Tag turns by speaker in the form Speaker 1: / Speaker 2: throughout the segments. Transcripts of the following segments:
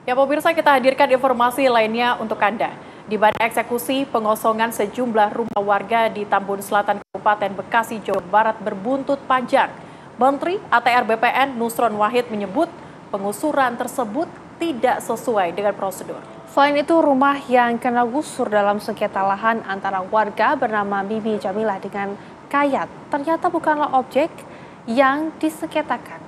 Speaker 1: Ya pemirsa, kita hadirkan informasi lainnya untuk Anda. Di mana eksekusi pengosongan sejumlah rumah warga di Tambun Selatan Kabupaten Bekasi, Jawa Barat berbuntut panjang. Menteri ATR BPN Nusron Wahid menyebut pengusuran tersebut tidak sesuai dengan prosedur. Selain itu, rumah yang kena gusur dalam sengketa lahan antara warga bernama Bibi Jamilah dengan Kayat ternyata bukanlah objek yang disengketakan.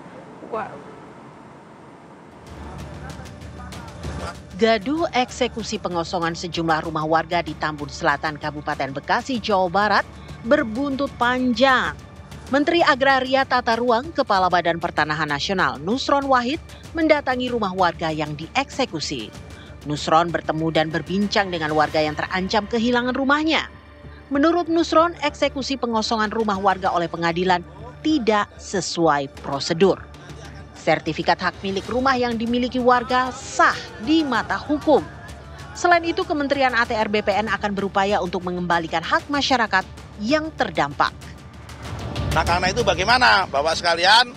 Speaker 2: Gaduh eksekusi pengosongan sejumlah rumah warga di Tambun Selatan Kabupaten Bekasi, Jawa Barat berbuntut panjang. Menteri Agraria Tata Ruang Kepala Badan Pertanahan Nasional Nusron Wahid mendatangi rumah warga yang dieksekusi. Nusron bertemu dan berbincang dengan warga yang terancam kehilangan rumahnya. Menurut Nusron, eksekusi pengosongan rumah warga oleh pengadilan tidak sesuai prosedur. Sertifikat hak milik rumah yang dimiliki warga sah di mata hukum. Selain itu, Kementerian ATR BPN akan berupaya untuk mengembalikan hak masyarakat yang terdampak.
Speaker 3: Nah, karena itu bagaimana Bapak sekalian,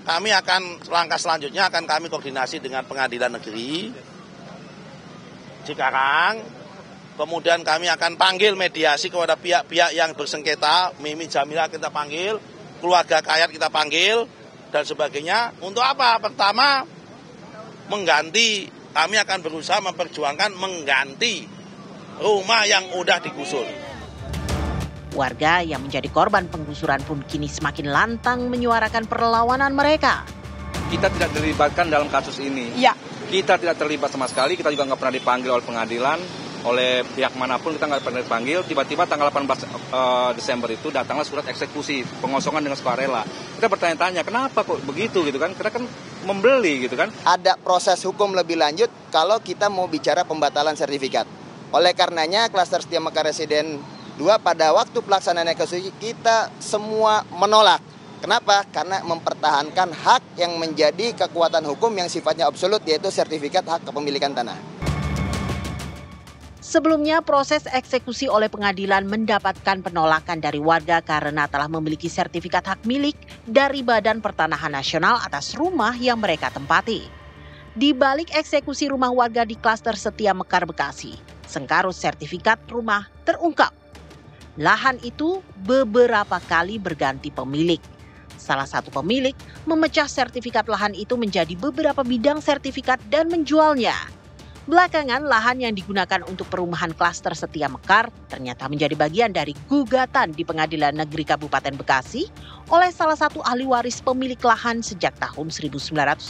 Speaker 3: kami akan langkah selanjutnya akan kami koordinasi dengan Pengadilan Negeri Cikarang. Kemudian kami akan panggil mediasi kepada pihak-pihak yang bersengketa, Mimi Jamilah kita panggil, keluarga Kayat kita panggil, dan sebagainya. Untuk apa? Pertama, mengganti, kami akan berusaha memperjuangkan mengganti rumah yang udah digusur.
Speaker 2: Warga yang menjadi korban penggusuran pun kini semakin lantang menyuarakan perlawanan mereka.
Speaker 4: Kita tidak dilibatkan dalam kasus ini.
Speaker 2: Ya.
Speaker 4: Kita tidak terlibat sama sekali, kita juga nggak pernah dipanggil oleh pengadilan, oleh pihak manapun kita nggak pernah dipanggil. Tiba-tiba tanggal 18 Desember itu datanglah surat eksekusi pengosongan dengan sukarela. Kita bertanya-tanya kenapa kok begitu gitu kan? Kita kan membeli gitu kan.
Speaker 5: Ada proses hukum lebih lanjut kalau kita mau bicara pembatalan sertifikat. Oleh karenanya Klaster Setia Mekar Residen 2 pada waktu pelaksanaan eksekusi kita semua menolak. Kenapa? Karena mempertahankan hak yang menjadi kekuatan hukum yang sifatnya absolut, yaitu sertifikat hak kepemilikan tanah.
Speaker 2: Sebelumnya, proses eksekusi oleh pengadilan mendapatkan penolakan dari warga karena telah memiliki sertifikat hak milik dari Badan Pertanahan Nasional atas rumah yang mereka tempati. Di balik eksekusi rumah warga di Klaster Setia Mekar Bekasi, sengkarut sertifikat rumah terungkap. Lahan itu beberapa kali berganti pemilik. Salah satu pemilik memecah sertifikat lahan itu menjadi beberapa bidang sertifikat dan menjualnya. Belakangan, lahan yang digunakan untuk perumahan Klaster Setia Mekar ternyata menjadi bagian dari gugatan di Pengadilan Negeri Kabupaten Bekasi oleh salah satu ahli waris pemilik lahan sejak tahun 1996.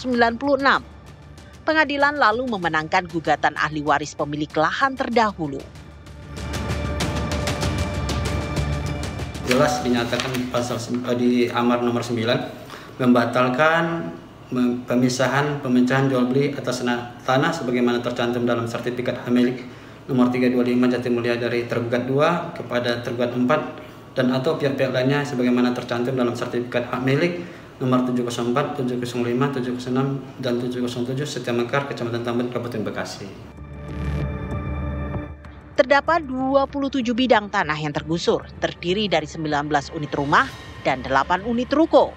Speaker 2: Pengadilan lalu memenangkan gugatan ahli waris pemilik lahan terdahulu.
Speaker 6: Jelas dinyatakan di Amar nomor 9 membatalkan pemecahan jual beli atas tanah sebagaimana tercantum dalam sertifikat hak milik nomor 325 Jatimulya dari tergugat 2 kepada tergugat 4 dan atau pihak-pihak lainnya sebagaimana tercantum dalam sertifikat hak milik nomor 704, 705, 706 dan 707 Setia Mekar Kecamatan Tambun Kabupaten Bekasi.
Speaker 2: Terdapat 27 bidang tanah yang tergusur, terdiri dari 19 unit rumah dan 8 unit ruko.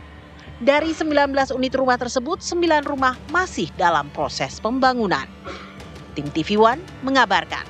Speaker 2: Dari 19 unit rumah tersebut, 9 rumah masih dalam proses pembangunan. Tim TV One mengabarkan.